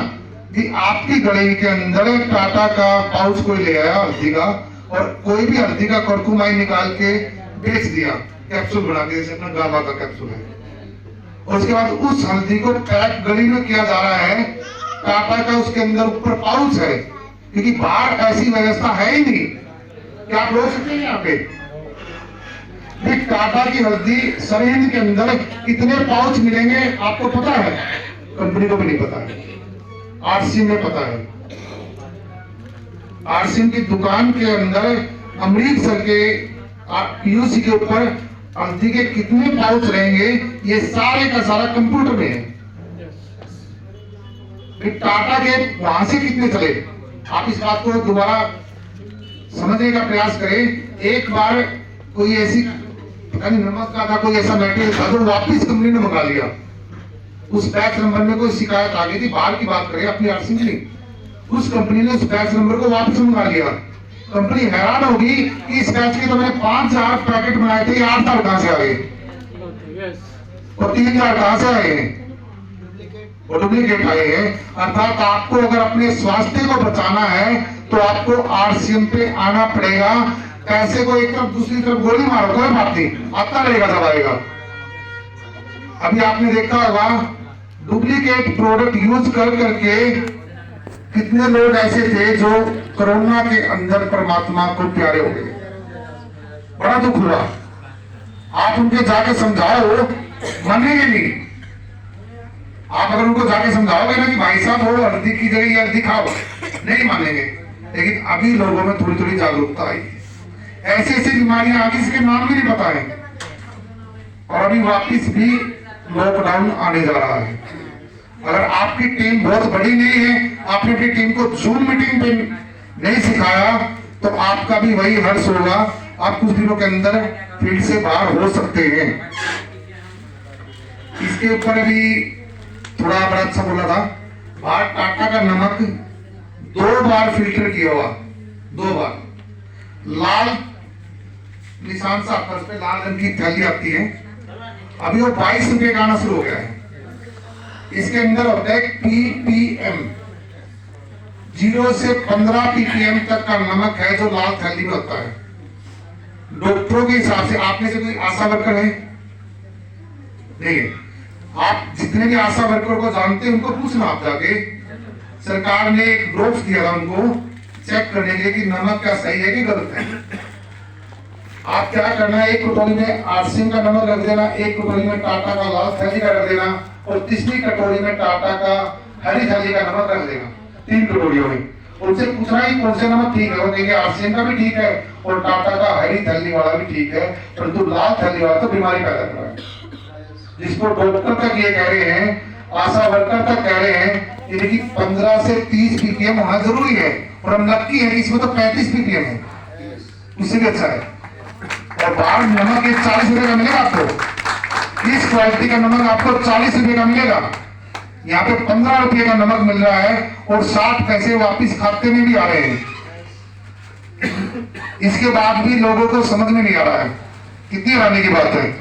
कि आपकी गली के अंदर टाटा का पाउच कोई ले आया हल्दी का, और कोई भी हल्दी का कर्कुमाइन निकाल के बेच दिया, कैप्सूल बना के, जैसे अपना गाबा का कैप्सूल है, और उसके बाद उस हल्दी को पैक गली में किया जा रहा है। टाटा का उसके अंदर ऊपर पाउच है, क्योंकि बाहर ऐसी व्यवस्था है ही नहीं कि आप रोक सकते हैं यहाँ पे। टाटा की हल्दी सरहिंद के अंदर कितने पाउच मिलेंगे आपको पता है? कंपनी को भी नहीं पता है, आरसीएम में पता है। आरसीएम की दुकान के अंदर अमृतसर के पीयूसी के ऊपर हल्दी के कितने पाउच रहेंगे, ये सारे का सारा कंप्यूटर में है। टाटा के वहां से कितने चले, आप इस बात को दोबारा समझने का प्रयास करें। एक बार कोई ऐसी नमक का था, कोई ऐसा मेटेरियल था जो वापिस कंपनी ने मंगा लिया, उस बैच नंबर में कोई शिकायत आ गई थी, बाहर की बात करें, अपनी आरसीएम की, उस कंपनी ने उस बैच नंबर को वापस मंगा लिया। कंपनी हैरान होगी कि इस बैच के तो मैंने 5000 पैकेट बनाए थे, 8,000 कहां से आ गए, और 3,000 कहां से आए हैं, वो डुप्लीकेट आए हैं। अर्थात आपको अगर अपने स्वास्थ्य को बचाना है तो आपको आरसीएम पे आना पड़ेगा। पैसे को एक तरफ दूसरी तरफ गोली मारो, कोई बात नहीं, आता रहेगा, जब आएगा। अभी आपने देखा होगा डुप्लीकेट प्रोडक्ट यूज कर करके कितने लोग ऐसे थे जो कोरोना के अंदर परमात्मा को प्यारे हो गए। बड़ा दुख हुआ। आप उनके जाके समझाओ, मानेंगे नहीं। आप अगर उनको जाके समझाओगे ना कि भाई साहब वो हल्दी की जगह ये हल्दी खाओ, नहीं मानेंगे। लेकिन अभी लोगों में थोड़ी थोड़ी जागरूकता आई, ऐसी ऐसी बीमारियां आ गई जिसके नाम भी नहीं पता है, और अभी वापिस भी लॉकडाउन आने जा रहा है। अगर आपकी टीम बहुत बड़ी नहीं है, आपने अपनी टीम को जूम मीटिंग पे नहीं सिखाया, तो आपका भी वही हर्ष होगा, आप कुछ दिनों के अंदर फील्ड से बाहर हो सकते हैं। इसके ऊपर भी थोड़ा बड़ा अच्छा बोला था, बाहर टाटा का नमक 2 बार फिल्टर किया हुआ, 2 बार, लाल निशान सा पर पे लाल रंग की थैली आती है, अभी वो 22 रुपए का आना शुरू हो गया है। इसके अंदर होता है पीपीएम, 0 से 15 पीपीएम तक का नमक है जो लाल थैली में होता है। डॉक्टरों के हिसाब से, आप में से कोई आशा वर्कर है? नहीं है। आप जितने भी आशा वर्कर को जानते हैं उनको पूछना, आप जाके, सरकार ने एक ड्रॉप्स दिया था उनको चेक करने के लिए कि नमक क्या सही है कि गलत है। आप क्या करना है, 1 कटोरी में आरसीएम का नमक रख देना, 1 कटोरी में टाटा का लाल थैली का रख देना, और तीसरी कटोरी में टाटा का हरी थैली का नमक रख देना, 3 कटोरियों में। उनसे पूछना ही कौन से नमक ठीक है, वो कहेंगे आरसीएम का भी ठीक है और टाटा का हरी थैली वाला भी ठीक है, परंतु लाल थैली वाला तो बीमारी पैदा कर रहा है। जिसको डॉक्टर तक ये कह रहे हैं, आशा वर्कर तक कह रहे हैं कि 15 से 30 पीपीएम होना जरूरी है, और हम नक्की है इसमें तो 35 पीपीएम है, उससे भी अच्छा है। और बाहर नमक 40 रुपए का मिलेगा आपको, इस क्वालिटी का नमक आपको 40 रुपए का मिलेगा, यहाँ पे 15 रुपए का नमक मिल रहा है, और 60 पैसे वापिस खाते में भी आ रहे हैं। इसके बाद भी लोगों को समझ में नहीं आ रहा है, कितनी हैरानी की बात है।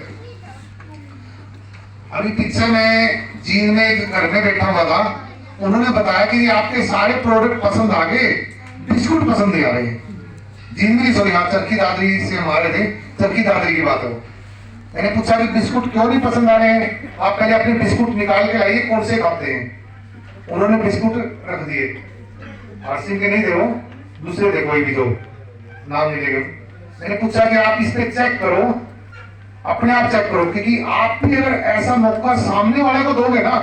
अभी पीछे मैं जींद में एक घर में बैठा हुआ था, उन्होंने बताया कि आपके सारे प्रोडक्ट पसंद आ गए, बिस्कुट पसंद नहीं आ रहे। जींद में, सॉरी, हाँ, चरखी दादरी से हमारे थे, चरखी दादरी की बात है। मैंने पूछा कि बिस्कुट क्यों नहीं पसंद आ रहे हैं, आप पहले अपने बिस्कुट निकाल के लाइए, कौन से खाते हैं। उन्होंने बिस्कुट रख दिए, आरसीएम के नहीं थे वो, दूसरे थे, कोई भी जो नाम नहीं लेगा। मैंने पूछा कि आप इस पे चेक करो, अपने आप चेक करो, क्योंकि आप भी अगर ऐसा मौका सामने वाले को दोगे ना,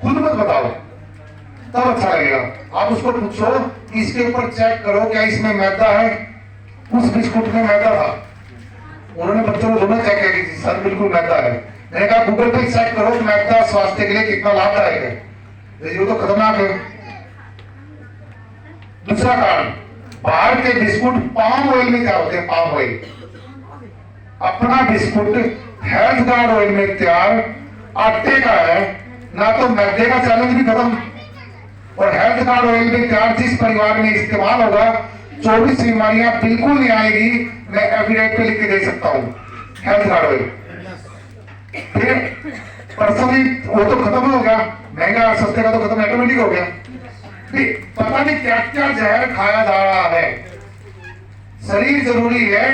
खुद मत बताओ, तब अच्छा लगेगा। आप उसको पूछो कि इसके ऊपर चेक करो क्या इसमें मैदा है, उस बिस्कुट में मैदा था। उन्होंने बच्चों को दोनों चेक किया कि सर बिल्कुल मैदा है। मैंने कहा गूगल पे चेक करो मैदा स्वास्थ्य के लिए कितना लाभदायक है, ये तो खतरनाक है। दूसरा कारण, बाहर के बिस्कुट पाम ऑयल में क्या होते हैं, पाम ऑयल। अपना बिस्कुट हेल्थ गार्ड ऑयल में तैयार आटे का है, ना तो मैदे का चैलेंज भी खत्म, और हेल्थ गार्ड ऑयल में तैयार जिस परिवार में इस्तेमाल होगा 24 बीमारियां बिल्कुल नहीं आएगी। मैं एफिडेविट पे लिख के दे सकता हूं हेल्थ गार्ड ऑयल। फिर पर्सनली वो तो खत्म हो गया, महंगा और सस्ते का तो खत्म ऑटोमेटिक हो गया। पता नहीं क्या क्या जहर खाया जा रहा है। शरीर जरूरी है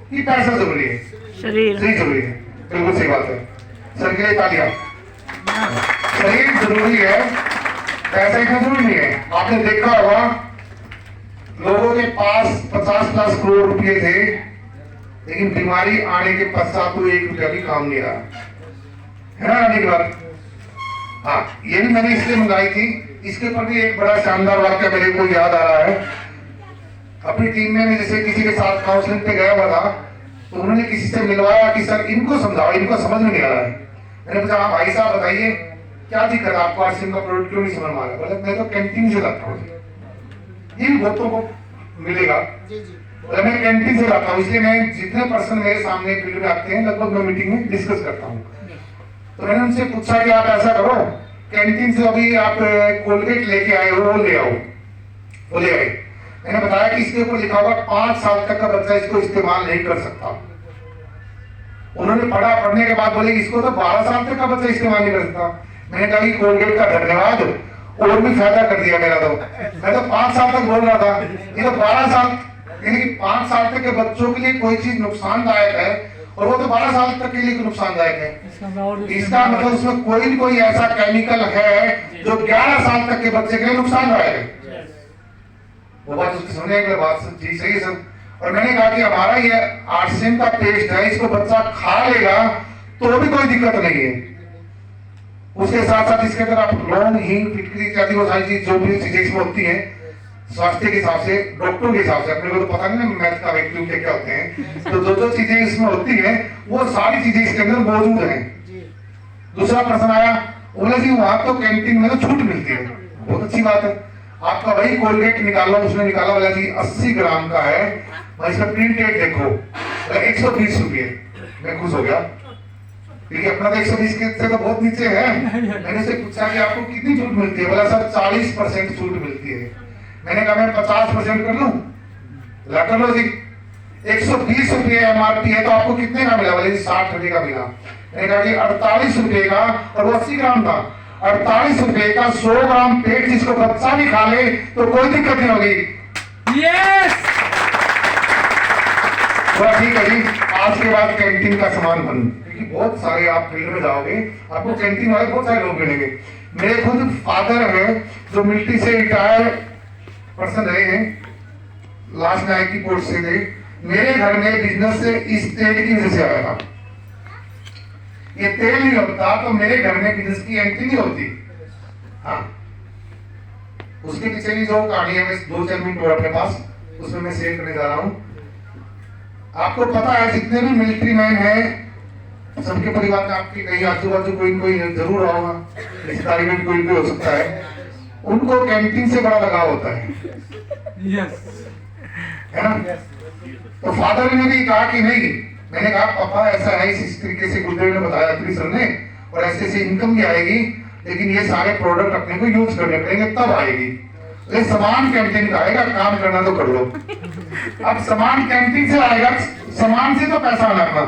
कि पैसा जरूरी है? शरीर जरूरी है, बिल्कुल सही बात है। सर के लिए तालियां। शरीर जरूरी है, पैसा इतना जरूरी नहीं है। आपने देखा होगा लोगों के पास 50+ करोड़ रुपए थे, लेकिन बीमारी आने के पश्चात तो 1 रुपया भी काम नहीं रहा है ना रानी की बात। हाँ, ये भी मैंने इसलिए मंगाई थी। इसके ऊपर भी एक बड़ा शानदार वाक्य मेरे को याद आ रहा है। अपनी टीम में जैसे किसी के साथ काउंसलिंग पे गया हुआ था, तो उन्होंने किसी से मिलवाया कि सर इनको समझाओ, इनको समझ में नहीं आ रहा है। मैंने पूछा हाँ भाई साहब बताइए क्या दिक्कत है आपको, आरसीएम का प्रोडक्ट क्यों नहीं समझ में आ रहा? बोले मैं तो कैंटीन से लाता हूँ, ये भी बहुतों को मिलेगा। बोले मैं कैंटीन से लाता हूँ, इसलिए मैं जितने पर्सन मेरे सामने फील्ड में आते हैं लगभग मैं मीटिंग में डिस्कस करता हूँ। तो मैंने उनसे पूछा कि आप ऐसा करो, कैंटीन से अभी आप कोलगेट लेके आए हो, वो ले आओ। वो ले आए। मैंने बताया कि इसके ऊपर लिखा होगा 5 साल तक का बच्चा इसको इस्तेमाल नहीं कर सकता। उन्होंने पढ़ने के बाद बोले इसको तो 12 साल तक का बच्चा इस्तेमाल नहीं कर सकता। मैंने कहा कि कोलगेट का धन्यवाद, और भी फायदा कर दिया मेरा। तो मैं तो 5 साल तक बोल रहा था, ये तो 12 साल, यानी कि 5 साल तक के बच्चों के लिए कोई चीज नुकसानदायक है और वो तो 12 साल तक के लिए नुकसानदायक है। इसका मतलब उसमें कोई ऐसा केमिकल है जो 11 साल तक के बच्चे के लिए नुकसानदायक है। वो बात उसकी सुनने के बाद जी सही सर। और मैंने कहा कि हमारा ये आरसीएम का पेस्ट है, इसको बच्चा खा लेगा तो भी कोई दिक्कत नहीं है। उसके साथ साथ इसके अंदर आप लौंग, हींग, फिटकरी इत्यादि वो सारी चीज जो भी चीजें इसमें होती हैं स्वास्थ्य के हिसाब से, डॉक्टर के हिसाब से, अपने को तो पता नहीं ना मैथ का वैक्यूम क्या होते हैं, तो जो चीजें इसमें होती है वो सारी चीजें इसके अंदर मौजूद है। दूसरा प्रश्न आया, बोले जी वहां तो कैंटीन में तो छूट मिलती है, बहुत अच्छी बात है। आपका वही कोलगेट निकालो, उसने निकाला बोला जी 80 ग्राम का है, मैं इसका प्रिंट डेट देखो 120 रुपये। मैं खुश हो गया क्योंकि अपना तो 120 के से तो बहुत नीचे है। मैंने उससे पूछा कि आपको कितनी छूट मिलती है? बोला सर 40% छूट मिलती है। मैंने कहा मैं 50% कर लूं? कर लो जी। 120 रुपये एमआरपी है तो आपको कितने का मिला? बोले 60 रुपये का मिला। मैंने कहा कि 48 रुपये का, और वो 80 ग्राम था। 48 रुपये का 100 ग्राम पेट जिसको बच्चा भी खा ले तो कोई दिक्कत नहीं होगी। यस ठीक है जी, आज के बाद कैंटीन का सामान बंद, क्योंकि बहुत सारे आप फील्ड में जाओगे आपको कैंटीन वाले बहुत सारे लोग मिलेंगे। मेरे खुद फादर है जो मिलिट्री से रिटायर पर्सन रहे हैं, लास्ट नाइट की पोस्ट से थे। मेरे घर में बिजनेस से इस तेल की वजह से आया था। ये तेल नहीं होता तो मेरे घर में बिजनेस की एंट्री नहीं होती। हाँ, उसके पीछे की जो कहानी है मैं 2-4 मिनट और अपने पास उसमें मैं शेयर करने जा रहा हूँ। आपको पता है जितने भी मिलिट्री मैन हैं सबके परिवार में आपके कहीं आजू बाजू कोई जरूर होगा, रिश्तेदारी में कोई हो सकता है, उनको कैंटीन से बड़ा लगाव होता है। यस है ना? तो फादर ने भी कहा कि नहीं, मैंने कहा पापा ऐसा है, इस तरीके से गुरुदेव ने बताया सर ने, और ऐसे इनकम भी आएगी, लेकिन ये सारे प्रोडक्ट अपने को यूज करने पड़ेंगे तब आएगी। ये सामान कैंटीन का आएगा, काम करना तो कर लो। अब सामान कैंटीन से आएगा, सामान से तो पैसा आना अपना।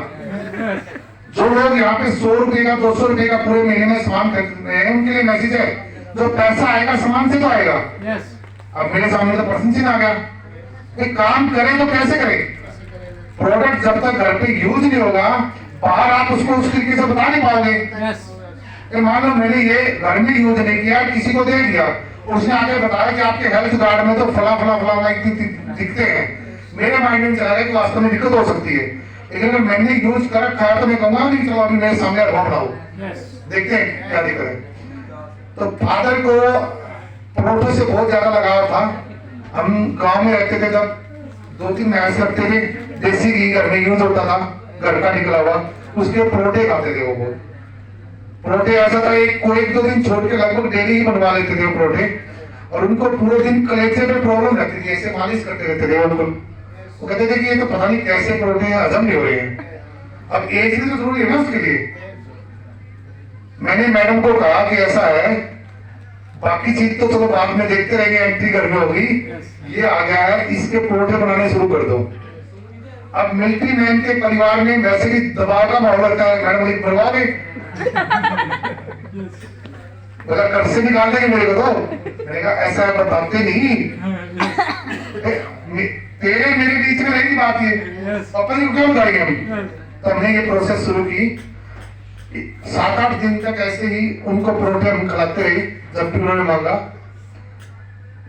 जो लोग यहाँ पे 100 रुपए का 200 रुपए का पूरे महीने में सामान खरीदते हैं उनके लिए मैसेज है, जो पैसा आएगा सामान से तो आएगा। अब मेरे सामने तो पर्सन चिन्ह आ गया, एक काम करें तो कैसे करें? प्रोडक्ट जब तक घर पे यूज नहीं होगा, बाहर आप उसको उस तरीके से बता नहीं पाओगे। मान लो मैंने ये घर में यूज नहीं किया, किसी को दे दिया, उसने आगे बताया कि आपके हेल्थ कार्ड में तो फला फला फला दिखते हैं, मेरे माइंड में चला गया कि वास्तव में दिक्कत हो सकती है। लेकिन अगर मैंने यूज कर रखा है तो मैं कहूंगा नहीं चलो अभी मेरे सामने अनुभव बनाओ, देखते हैं क्या दिक्कत है। तो फादर को प्रोटो से बहुत ज्यादा लगाव था। हम गांव में रहते थे, जब 2-3 मैच करते थे, देसी घी घर में यूज होता था, घर का निकला हुआ, उसके परोठे खाते थे वो बहुत। परोठे ऐसा था, एक 1-2 दिन छोड़ के लगभग डेली ही बनवा लेते थे वो परोठे, और उनको पूरे दिन कलेजे में प्रॉब्लम रहती थी, ऐसे मालिश करते रहते थे उनको। वो कहते थे कि ये तो पता नहीं कैसे परोठे हजम नहीं हो रहे हैं। अब एज भी तो जरूरी है ना उसके लिए। मैंने मैडम को कहा कि ऐसा है, बाकी चीज तो चलो बाद में देखते रहेंगे, एंट्री घर में होगी, ये आ गया है, इसके परोठे बनाने शुरू कर दो। अब मिलिट्री मैन के परिवार में वैसे भी दबाव का माहौल रहता है, मैडम बोली बनवाओगे, बोला घर से निकाल देंगे मेरे को। तो मैंने कहा ऐसा है, बताते नहीं, तेरे मेरे बीच में रहेगी बात, ये पापा जी को क्यों बताएंगे हम। तो हमने ये प्रोसेस शुरू की, 7-8 दिन तक ऐसे ही उनको परोठे हम खिलाते रहे, जब भी उन्होंने मांगा।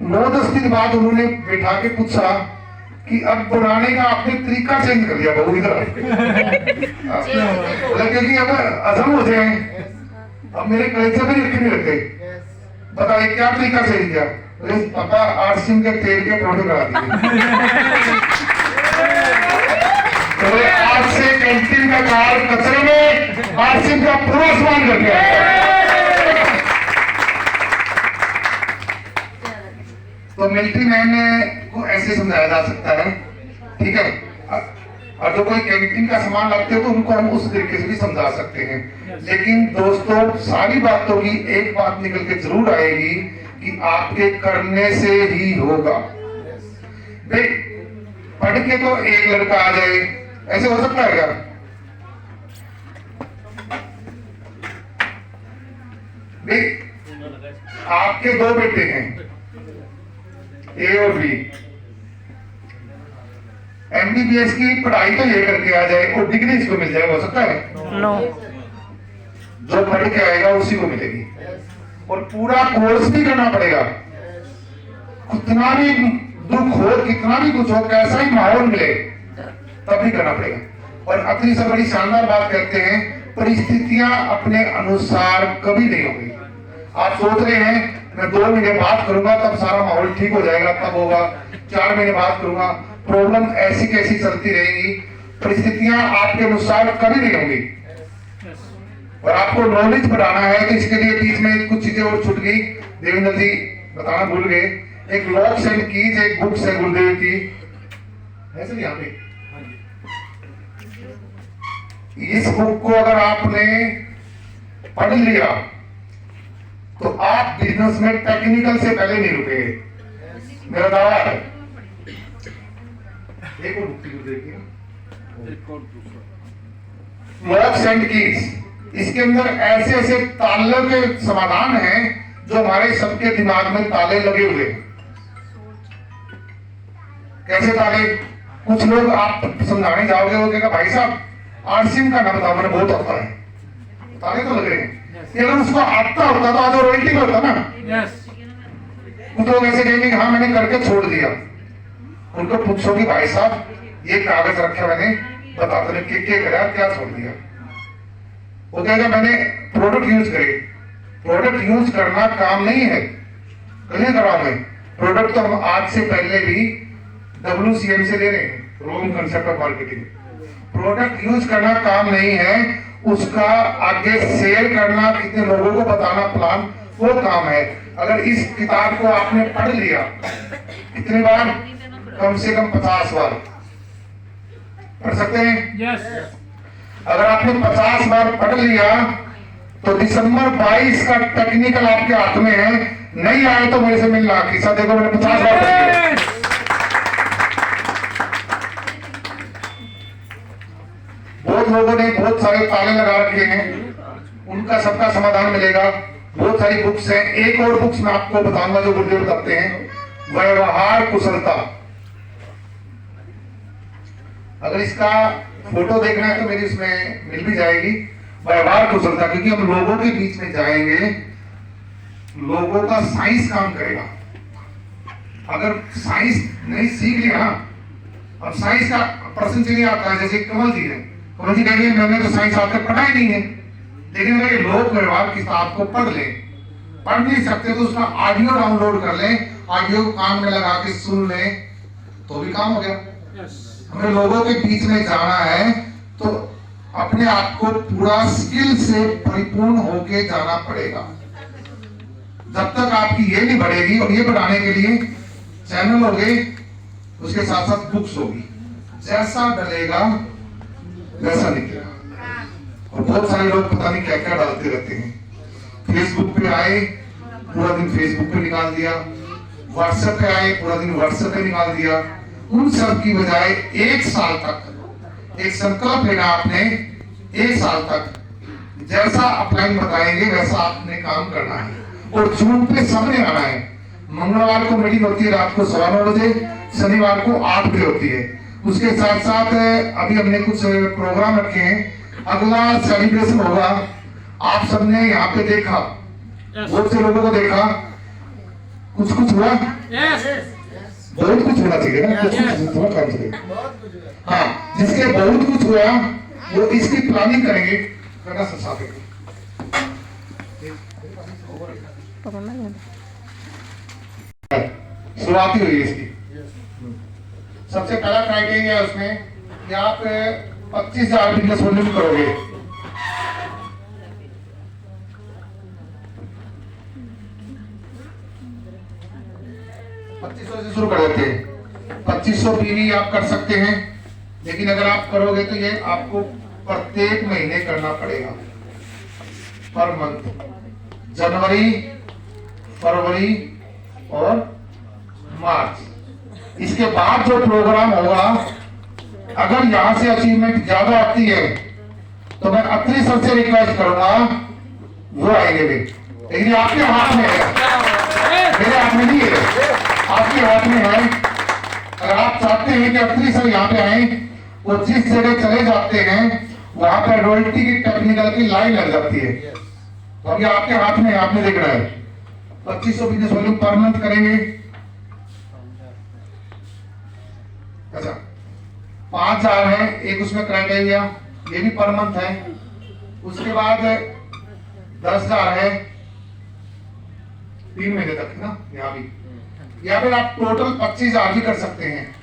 9-10 दिन बाद उन्होंने बैठा के पूछा कि अब बनाने का आपने तरीका चेंज कर दिया बहू, इधर क्योंकि अब हजम हो जाए, अब मेरे कलेजे में रखे नहीं रहते, बताइए क्या तरीका चेंज किया। पापा आरसीएम के तेल के परोठे करा दिए। तो आज से कैंटीन का कार कचरे में आरसीएम का पूरा सामान कर दिया। तो मिलिट्री मैन को ऐसे समझाया जा सकता है, ठीक है। और जो कोई कैंटीन का सामान लाते हो तो उनको हम उस तरीके से भी समझा सकते हैं। लेकिन दोस्तों, सारी बातों की एक बात निकल के जरूर आएगी कि आपके करने से ही होगा। भाई पढ़ के तो एक लड़का आ जाए, ऐसे हो सकता है क्या? भाई आपके 2 बेटे हैं, ए और बी, एमबीबीएस की पढ़ाई तो ये करके आ जाए और डिग्री इसको मिल जाए, हो सकता है? नो। जो पढ़ के आएगा उसी को मिलेगी, और पूरा कोर्स भी करना पड़ेगा। कितना भी दुख हो, कितना भी कुछ हो, कैसा ही माहौल मिले, तब भी करना पड़ेगा। और अपनी सब बड़ी शानदार बात कहते हैं, परिस्थितियां अपने अनुसार कभी नहीं होगी। आप सोच रहे हैं मैं 2 महीने बात करूंगा तब सारा माहौल ठीक हो जाएगा, तब होगा, 4 महीने बात करूंगा, प्रॉब्लम ऐसी कैसी चलती रहेगी। परिस्थितियां आपके अनुसार कभी नहीं होंगी। और आपको नॉलेज बढ़ाना है तो इसके लिए बीच में कुछ चीजें और छूट गई, देवेंद्र जी बताना भूल गए। एक लॉक सेंड कीज, एक बुक है गुरुदेव की, ऐसे नहीं आते। इस बुक को अगर आपने पढ़ लिया तो आप बिजनेस में टेक्निकल से पहले नहीं रुकेंगे, मेरा दावा है। एक और बुक देखिए, लॉक सेंड कीज, इसके अंदर ऐसे ऐसे तालों के समाधान हैं जो हमारे सबके दिमाग में ताले लगे हुए हैं। कैसे ताले? कुछ लोग आप समझाने जाओगे, वो कहेगा भाई साहब आरसीएम का ना बताओ, मैंने बहुत आता है, ताले तो लग रहे हैं। अगर उसको आता होता तो आज रॉयल्टी में होता ना। कुछ लोग ऐसे कहेंगे हाँ मैंने करके छोड़ दिया। उनको पूछो कि भाई साहब ये कागज रखे मैंने, बता दो क्या क्या छोड़ दिया। वो कहेगा मैंने प्रोडक्ट यूज करे। प्रोडक्ट यूज करना काम नहीं है, कहीं करा मैं प्रोडक्ट तो हम आज से पहले भी WCM से ले रहे हैं, रोम concept of marketing. Product use करना काम नहीं है, उसका आगे शेयर करना, कितने लोगों को बताना प्लान, वो काम है। अगर इस किताब को आपने पढ़ लिया, कितनी बार? कम से कम 50 बार पढ़ सकते हैं। यस। अगर आपने 50 बार पढ़ लिया तो दिसंबर 22 का टेक्निकल आपके हाथ में है। नहीं आए तो मेरे से मिलना, किस्सा देखो मैंने 50 बार पढ़ लिया। बहुत लोगों ने बहुत सारे ताले लगा रखे हैं, उनका सबका समाधान मिलेगा। बहुत सारी बुक्स हैं, एक और बुक्स मैं आपको बताऊंगा जो गुरुदेव बताते हैं, व्यवहार कुशलता। अगर इसका फोटो देखना है तो मेरी उसमें मिल भी जाएगी, व्यवहार कुशलता। क्योंकि हम लोगों के बीच में जाएंगे, लोगों का साइंस काम करेगा। अगर साइंस नहीं सीख लिया ना, अब साइंस का प्रश्न नहीं आता है। जैसे कमल जी है, कमल जी कहेंगे मैंने तो साइंस आपके पढ़ा ही नहीं है, लेकिन अगर लोक व्यवहार किताब को पढ़ ले पढ़ नहीं सकते तो उसका ऑडियो डाउनलोड कर लें, ऑडियो को कान में लगा के सुन लें तो भी काम हो गया। हमें लोगों के बीच में जाना है तो अपने आप को पूरा स्किल से परिपूर्ण होके जाना पड़ेगा। जब तक आपकी ये नहीं बढ़ेगी, और ये बढ़ाने के लिए चैनल हो गए, उसके साथ साथ बुक्स होगी, जैसा डलेगा वैसा निकलेगा। और बहुत सारे लोग पता नहीं क्या क्या डालते रहते हैं। फेसबुक पे आए, पूरा दिन फेसबुक पे निकाल दिया, व्हाट्सएप पे आए, पूरा दिन व्हाट्सएप पे निकाल दिया। उन सब की बजाय 1 साल तक एक संकल्प लेना आपने, 1 साल तक जैसा अपलाइन बताएंगे वैसा आपने काम करना है। और जून पे सबने आना है। मंगलवार को मीटिंग होती है रात को 9:15 बजे, शनिवार को 8 बजे होती है। उसके साथ साथ अभी हमने कुछ प्रोग्राम रखे हैं। अगला सेलिब्रेशन होगा, आप सबने यहाँ पे देखा, बहुत से लोगों को देखा, कुछ कुछ हुआ, बहुत कुछ होना चाहिए ना, कुछ कुछ थोड़ा काम चाहिए। हाँ, जिसके बहुत कुछ हुआ वो इसकी प्लानिंग करेंगे, करना साथ है। शुरुआती हुई इसकी। सबसे पहला क्राइटेरिया है उसमें कि आप 25,000 बिजनेस वॉल्यूम करोगे। से शुरू कर देते हैं। 2500 पीवी आप कर सकते हैं, लेकिन अगर आप करोगे तो ये आपको प्रत्येक महीने करना पड़ेगा, पर मंथ। जनवरी, फरवरी और मार्च। इसके बाद जो प्रोग्राम होगा, अगर यहां से अचीवमेंट ज्यादा आती है तो मैं अत्री सर से रिक्वेस्ट करूंगा वो आएंगे भी, लेकिन आपके हाथ में है, मेरे हाथ में नहीं है, आपके हाथ में है। अगर आप चाहते हैं कि अत्री सर यहाँ पे आए, वो जिस जगह चले जाते हैं वहां पर रॉयल्टी की टेक्निकल की लाइन लग जाती है। तो अभी आपके हाथ में, आपने देखना है। 2500 बिजनेस वॉल्यूम पर मंथ करेंगे। अच्छा, 5,000 है एक उसमें क्राइटेरिया, ये भी पर मंथ है। उसके बाद 10,000 है 3 महीने तक ना, यहाँ भी, या फिर आप टोटल 25,000 भी कर सकते हैं।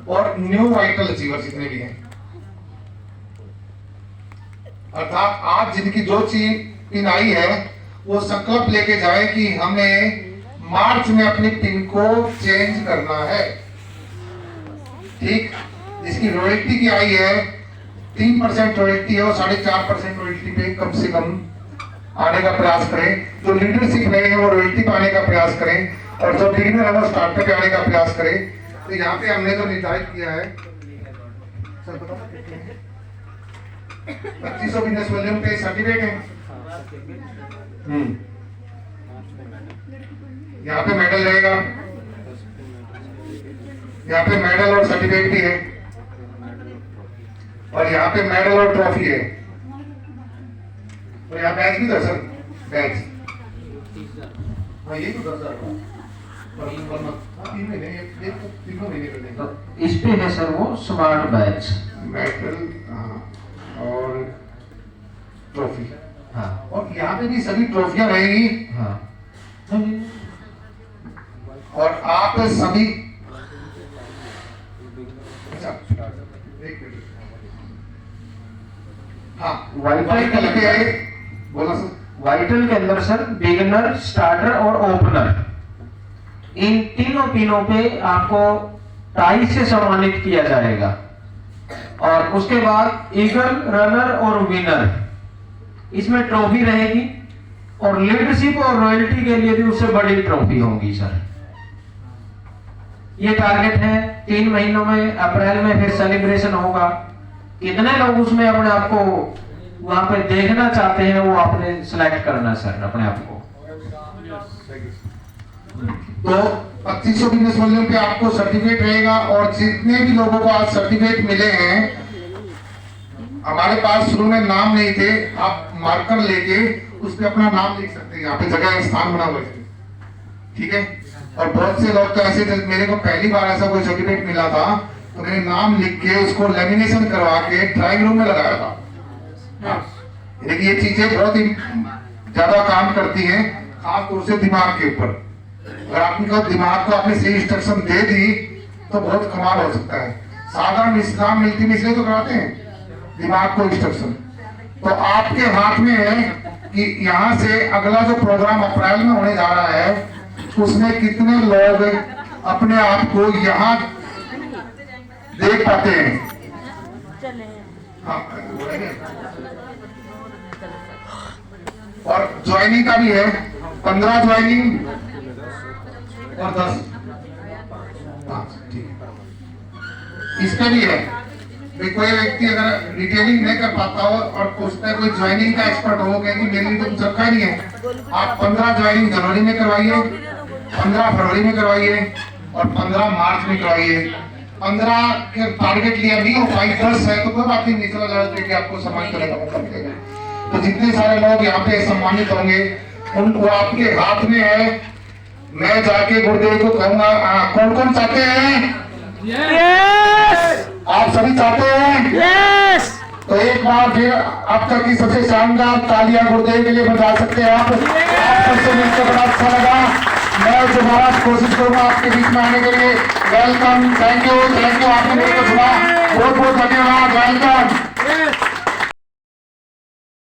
और न्यू वाइटल अचीवर्स जितने भी हैं, अर्थात आज जिनकी जो चीज पिन आई है वो संकल्प लेके जाए कि हमें मार्च में अपनी पिन को चेंज करना है। ठीक, जिसकी रॉयल्टी की आई है 3% रॉयल्टी है, वो 4.5% रॉयल्टी पे कम से कम आने का प्रयास करें। जो लीडरशिप रहे हैं वो रॉयल्टी पाने का प्रयास करें, और जो बिगिनर है वो स्टार्टअप पे आने का प्रयास करें। तो यहाँ पे हमने तो निर्धारित किया है, सर बताओ 2500 बिजनेस वॉल्यूम पे सर्टिफिकेट है। यहाँ पे मेडल रहेगा, यहाँ पे मेडल और सर्टिफिकेट भी है, और यहाँ पे मेडल और ट्रॉफी है, और यहाँ बैच भी था सर, बैच। हाँ, यही तो 10,000 इस पे है सर वो स्मार्ट बैच, मेडल और ट्रॉफी। हाँ, और यहाँ पे भी सभी ट्रॉफियां रहेगी। हाँ, और आप सभी, अच्छा एक मिनट, हाँ, वाइटल के आए, बोला सर। वाइटल के अंदर सर बिगिनर, स्टार्टर और ओपनर, इन तीनों पिनों पे आपको टाई से सम्मानित किया जाएगा। और उसके बाद ईगल, रनर और विनर, इसमें ट्रॉफी रहेगी, और लीडरशिप और रॉयल्टी के लिए भी उससे बड़ी ट्रॉफी होगी सर। ये टारगेट है 3 महीनों में, अप्रैल में फिर सेलिब्रेशन होगा। कितने लोग उसमें अपने आप को वहां पे देखना चाहते हैं वो आपने सिलेक्ट करना सर अपने आप को। तो 2500 बिजनेस वॉल्यूम पे आपको सर्टिफिकेट रहेगा, और जितने भी लोगों को आज सर्टिफिकेट मिले हैं, हमारे पास शुरू में नाम नहीं थे, आप मार्कर लेके उस पे अपना नाम लिख सकते हैं, यहाँ पे जगह स्थान बना हुआ है, ठीक है। और बहुत से लोग तो ऐसे थे, मेरे को पहली बार ऐसा कोई सर्टिफिकेट मिला था तो मेरे नाम लिख के उसको लेमिनेशन करवा के ड्राइंग रूम में लगाया था। देखिए ये चीजें बहुत ही ज्यादा काम करती हैं, खास तौर से दिमाग के ऊपर। अगर आपको दिमाग को आपने सही इंस्ट्रक्शन दे दी तो बहुत कमाल हो सकता है। साधारण इस्लाम मिलती में इसलिए तो कराते हैं दिमाग को इंस्ट्रक्शन। तो आपके हाथ में है कि यहाँ से अगला जो प्रोग्राम अप्रैल में होने जा रहा है उसमें कितने लोग अपने आप को यहाँ देख पाते हैं। हाँ, और ज्वाइनिंग का भी है, 15 ज्वाइनिंग और 10। हाँ ठीक है, इसका भी है। कोई व्यक्ति अगर रिटेलिंग नहीं कर पाता हो और उसमें कोई ज्वाइनिंग का एक्सपर्ट हो कि मेरे लिए तो कुछ रखा ही नहीं है, आप 15 ज्वाइनिंग जनवरी में करवाइए, 15 फरवरी में करवाइए और 15 मार्च में करवाइए। 15 के टारगेट लिया नहीं हो पाई, 10 है तो कोई बात नहीं, निचला जाए कि आपको सम्मान करने का मौका मिलेगा। तो जितने सारे लोग यहाँ पे सम्मानित होंगे उनको आपके हाथ में है। मैं जाके गुरुदेव को कहूंगा, कौन कौन चाहते हैं? यस आप सभी चाहते हैं? यस तो एक बार फिर अब तक की सबसे शानदार तालियां गुरुदेव के लिए बजा सकते हैं आप सबसे मिलकर बड़ा अच्छा लगा। मैं दोबारा कोशिश करूंगा आपके बीच में आने के लिए। वेलकम, थैंक यू, आपने मेरे को सुना, बहुत बहुत धन्यवाद, वेलकम।